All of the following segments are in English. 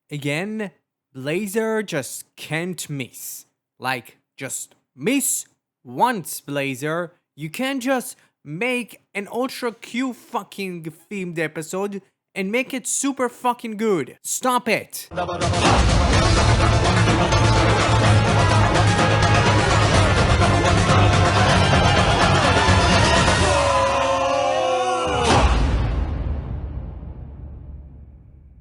Again, Blazar just can't miss. Like, just miss once, Blazar. You can't just make an ultra Q fucking themed episode and make it super fucking good. Stop it.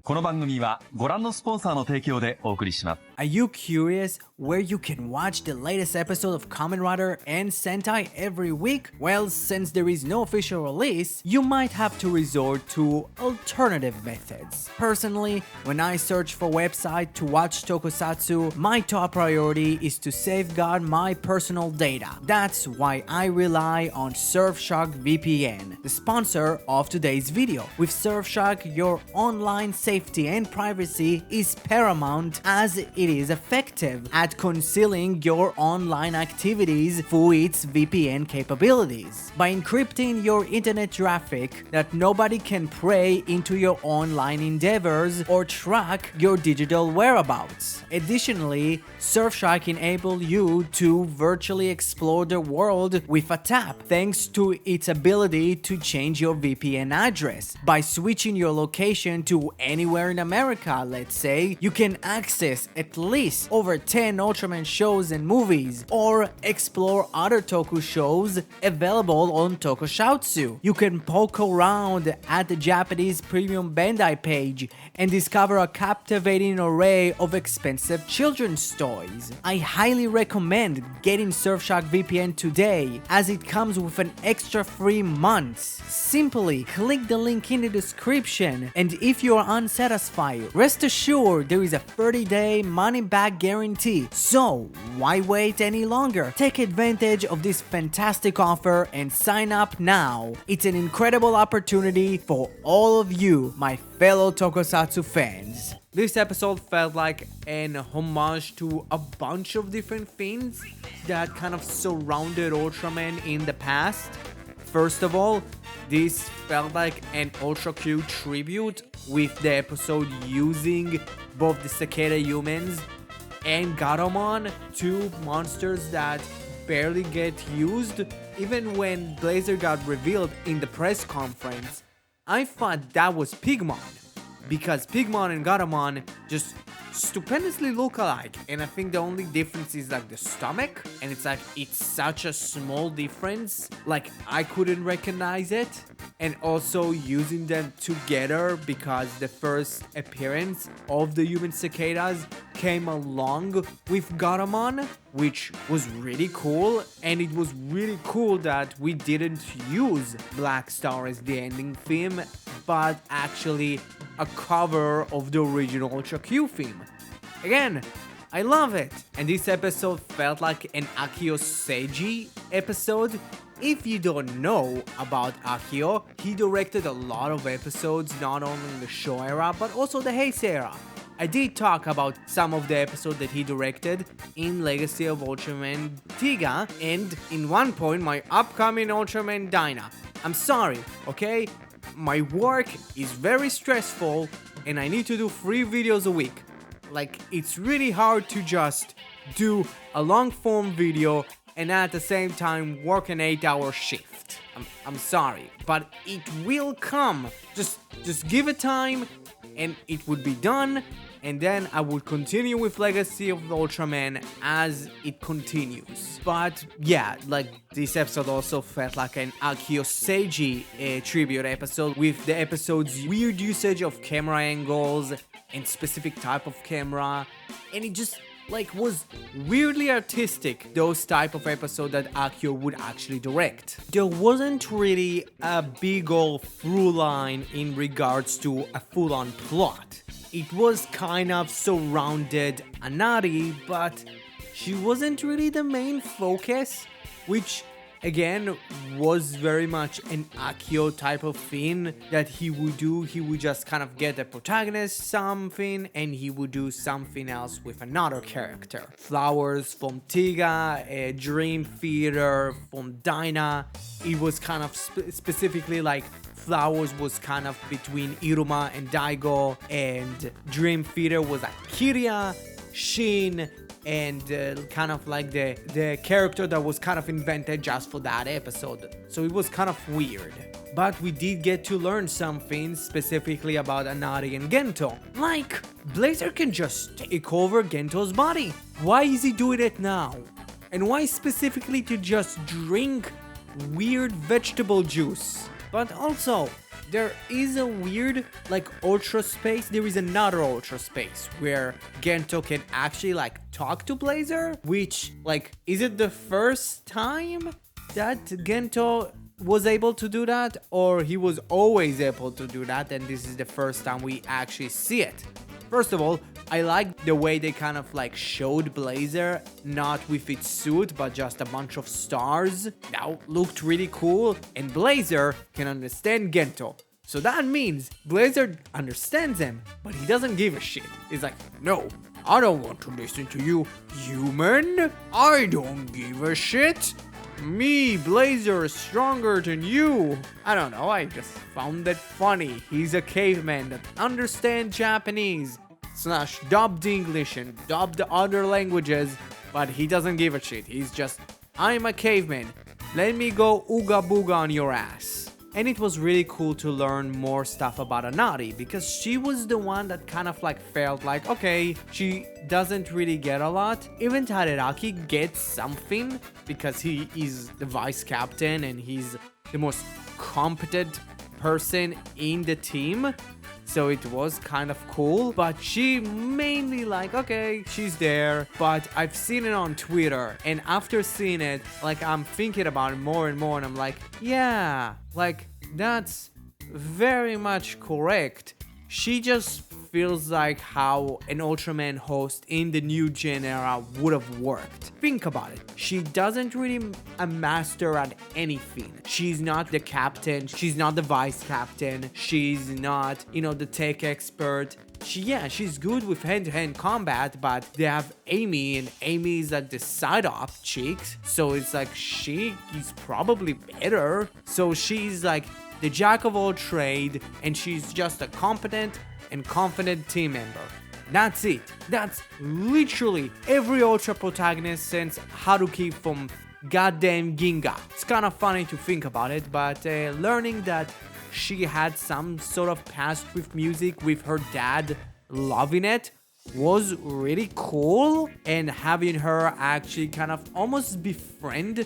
この番組はご覧のスポンサーの提供でお送りします。 Are you curious where you can watch the latest episode of Kamen Rider and Sentai every week? Well, since there is no official release, you might have to resort to alternative methods. Personally, when I search for website to watch tokusatsu, my top priority is to safeguard my personal data. That's why I rely on Surfshark VPN, the sponsor of today's video. With Surfshark, your online safety and privacy is paramount, as it is effective at concealing your online activities through its VPN capabilities. By encrypting your internet traffic that nobody can pry into your online endeavors or track your digital whereabouts. Additionally, Surfshark enables you to virtually explore the world with a tap, thanks to its ability to change your VPN address. By switching your location to anywhere in America, let's say, you can access at least over 10 Ultraman shows and movies, or explore other toku shows available on Tokushoutsu. You can poke around at the Japanese premium Bandai page and discover a captivating array of expensive children's toys. I highly recommend getting Surfshark VPN today, as it comes with an extra 3 months. Simply click the link in the description, and if you are unsatisfied, rest assured there is a 30-day money-back guarantee. So why wait any longer? Take advantage of this fantastic offer and sign up now. It's an incredible opportunity for all of you, my fellow Tokusatsu fans. This episode felt like an homage to a bunch of different things that kind of surrounded Ultraman in the past. First of all, this felt like an Ultra Q tribute, with the episode using both the cicada humans and Gatomon, two monsters that barely get used. Even when Blazar got revealed in the press conference, I thought that was Pigmon, because Pigmon and Gatomon just stupendously look alike, and I think the only difference is like the stomach, and it's such a small difference, like I couldn't recognize it. And also using them together, because the first appearance of the human cicadas came along with Gatomon, which was really cool. And it was really cool that we didn't use Black Star as the ending theme, but actually a cover of the original Ultra Q theme. Again, I love it. And this episode felt like an Akio Seiji episode. If you don't know about Akio, he directed a lot of episodes, not only in the Show era, but also the Heisei era. I did talk about some of the episodes that he directed in Legacy of Ultraman Tiga, and in one point, my upcoming Ultraman Dyna. I'm sorry, okay? My work is very stressful, and I need to do 3 videos a week. Like, it's really hard to just do a long form video and at the same time work an 8-hour shift. I'm sorry, but it will come. Just give it time and it would be done, and then I will continue with Legacy of Ultraman as it continues. But yeah, like, this episode also felt like an Akio Seiji tribute episode, with the episode's weird usage of camera angles and specific type of camera, and it just was weirdly artistic, those type of episode that Akio would actually direct. There wasn't really a big ol' through line in regards to a full-on plot. It was kind of surrounded Anari, but she wasn't really the main focus, which again was very much an Akio type of thing that he would do. He would just kind of get the protagonist something and he would do something else with another character. Flowers from Tiga, a Dream Theater from Dyna. It was kind of specifically like Flowers was kind of between Iruma and Daigo, and Dream Theater was like Kiria, Shin, and kind of like the character that was kind of invented just for that episode. So it was kind of weird. But we did get to learn some things specifically about Anari and Gento. Like, Blazar can just take over Gento's body. Why is he doing it now? And why specifically to just drink weird vegetable juice? But also, there is a weird, like, ultra space. There is another ultra space where Gento can actually, like, talk to Blazar. Which, like, is it the first time that Gento was able to do that? Or he was always able to do that and this is the first time we actually see it? First of all, I like the way they kind of like showed Blazar, not with its suit, but just a bunch of stars. That looked really cool, and Blazar can understand Gento. So that means Blazar understands him, but he doesn't give a shit. He's like, no, I don't want to listen to you, human. I don't give a shit. Me, Blazar, is stronger than you. I don't know, I just found that funny. He's a caveman that understands Japanese / dubbed English and dubbed other languages, but he doesn't give a shit. He's just, I'm a caveman. Let me go ooga booga on your ass. And it was really cool to learn more stuff about Anari, because she was the one that kind of like felt like, okay, she doesn't really get a lot. Even Tadoraki gets something because he is the vice captain and he's the most competent person in the team. So it was kind of cool, but she mainly like, okay, she's there, but I've seen it on Twitter, and after seeing it, like, I'm thinking about it more and more, and I'm like, yeah, like, that's very much correct. She just feels like how an Ultraman host in the new gen era would have worked. Think about it. She doesn't really a master at anything. She's not the captain. She's not the vice captain. She's not, the tech expert. She's good with hand-to-hand combat, but they have Amy, and Amy is like the side-op chick. So it's like she is probably better. So she's like the jack of all trade, and she's just a competent and confident team member. That's it. That's literally every Ultra protagonist since Haruki from goddamn Ginga. It's kind of funny to think about it, but learning that she had some sort of past with music with her dad loving it was really cool, and having her actually kind of almost befriend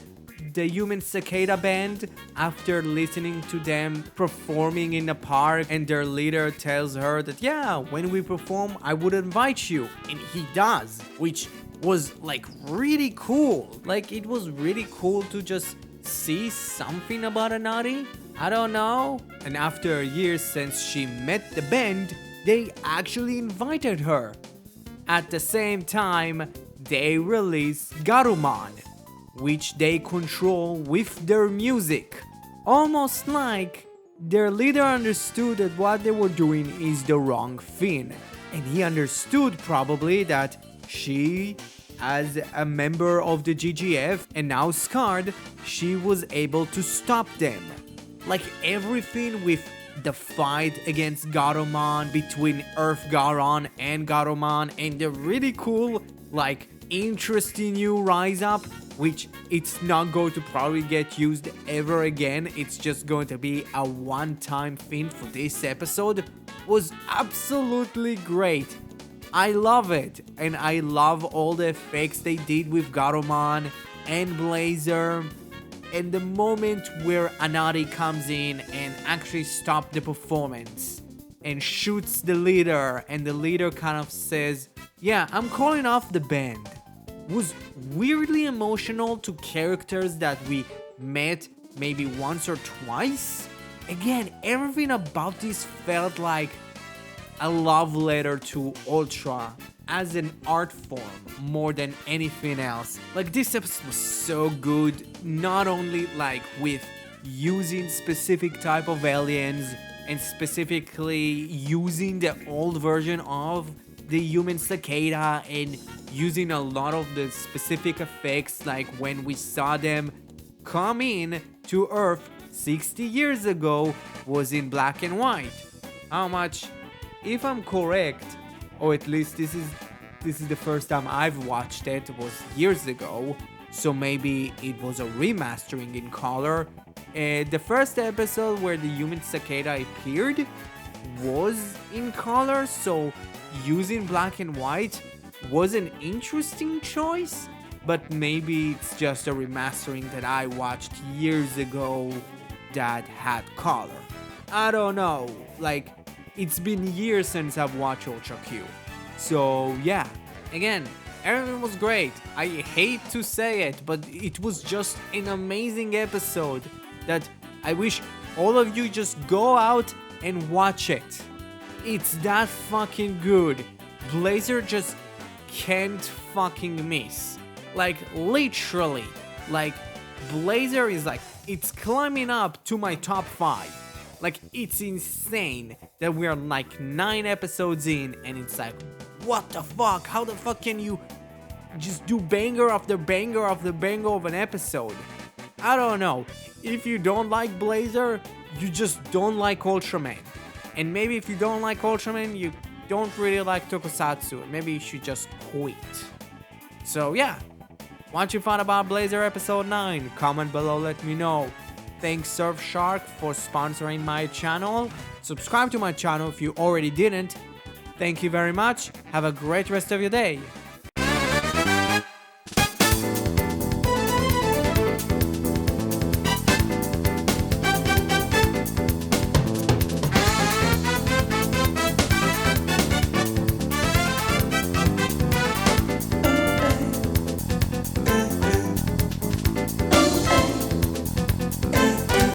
the Human Cicada band after listening to them performing in the park, and their leader tells her that, yeah, when we perform I would invite you, and he does, which was like really cool. Like, it was really cool to just see something about Anari. I don't know. And after a year since she met the band, they actually invited her. At the same time, they released Garuman, which they control with their music. Almost like their leader understood that what they were doing is the wrong thing. And he understood probably that she, as a member of the GGF and now scarred, she was able to stop them. Like everything with the fight against Garuman between Earth Garon and Garuman, and the really cool, like, interesting new rise up, which it's not going to probably get used ever again. It's just going to be a one-time thing for this episode, was absolutely great. I love it, and I love all the effects they did with Garuman and Blazar, and the moment where Anari comes in and actually stops the performance and shoots the leader, and the leader kind of says, yeah, I'm calling off the band, was weirdly emotional to characters that we met maybe once or twice. Again, everything about this felt like a love letter to Ultra as an art form more than anything else. Like, this episode was so good, not only like with using specific type of aliens and specifically using the old version of the Human Cicada and using a lot of the specific effects, like when we saw them come in to Earth 60 years ago was in black and white. How much, if I'm correct, or at least this is the first time I've watched it, was years ago, so maybe it was a remastering in color. The first episode where the human cicada appeared was in color, so using black and white was an interesting choice, but maybe it's just a remastering that I watched years ago that had color. I don't know, like, it's been years since I've watched Ultra Q. So yeah, again, everything was great. I hate to say it, but it was just an amazing episode that I wish all of you just go out and watch it. It's that fucking good. Blazar just can't fucking miss. Like, literally. Like, Blazar is like, it's climbing up to my top 5. Like, it's insane that we are like 9 episodes in and it's like, what the fuck? How the fuck can you just do banger after banger after banger of an episode? I don't know. If you don't like Blazar, you just don't like Ultraman. And maybe if you don't like Ultraman, you don't really like Tokusatsu. Maybe you should just quit. So yeah, what you thought about Blazar episode 9? Comment below, let me know. Thanks Surfshark for sponsoring my channel. Subscribe to my channel if you already didn't. Thank you very much. Have a great rest of your day.